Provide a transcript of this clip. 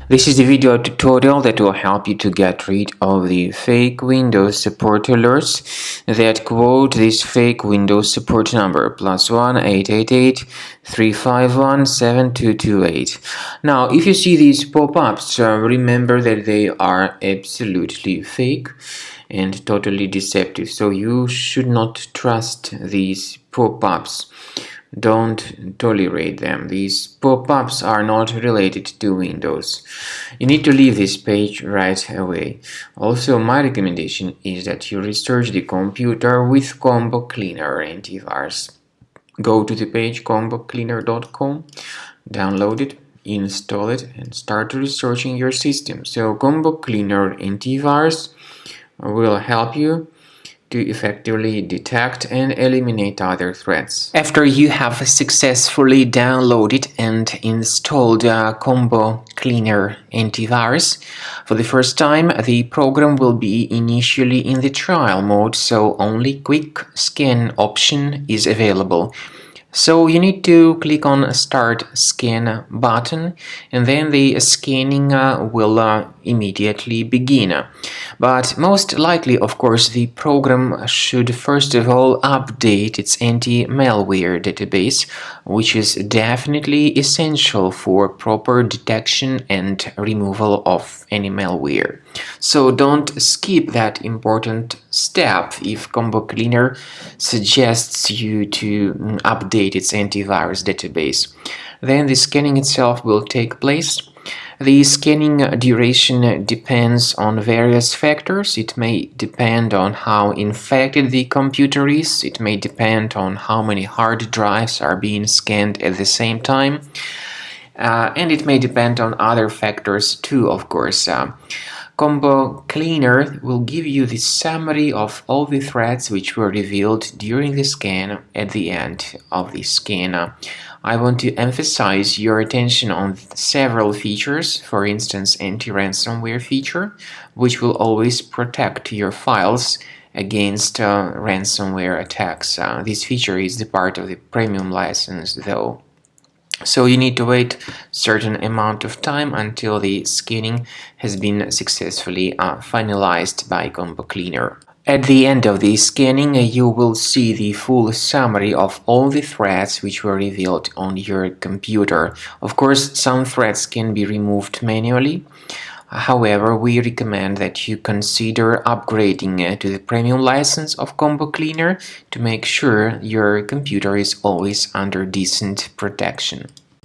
This is the video tutorial that will help you to get rid of the fake Windows support alerts that quote this fake Windows support number +1 888 351 7228. Now, if you see these pop-ups, remember that they are absolutely fake and totally deceptive, so you should not trust these pop-ups. Don't tolerate them. These pop-ups are not related to Windows. You need to leave this page right away. Also, my recommendation is that you research the computer with Combo Cleaner antivirus. Go to the page combocleaner.com, download it, install it, and start researching your system. So Combo Cleaner antivirus will help you to effectively detect and eliminate other threats. After you have successfully downloaded and installed Combo Cleaner antivirus, for the first time the program will be initially in the trial mode, so only quick scan option is available. So you need to click on Start Scan button, and then the scanning will immediately begin. But most likely, of course, the program should first of all update its anti-malware database, which is definitely essential for proper detection and removal of any malware. So don't skip that important step if Combo Cleaner suggests you to update its antivirus database. Then the scanning itself will take place. The scanning duration depends on various factors. It may depend on how infected the computer is. It may depend on how many hard drives are being scanned at the same time. And it may depend on other factors too, of course. Combo Cleaner will give you the summary of all the threats which were revealed during the scan at the end of the scan. I want to emphasize your attention on several features, for instance, anti-ransomware feature, which will always protect your files against ransomware attacks. This feature is the part of the premium license, though. So you need to wait a certain amount of time until the scanning has been successfully finalized by Combo Cleaner. At the end of the scanning, you will see the full summary of all the threats which were revealed on your computer. Of course, some threats can be removed manually. However, we recommend that you consider upgrading to the premium license of Combo Cleaner to make sure your computer is always under decent protection.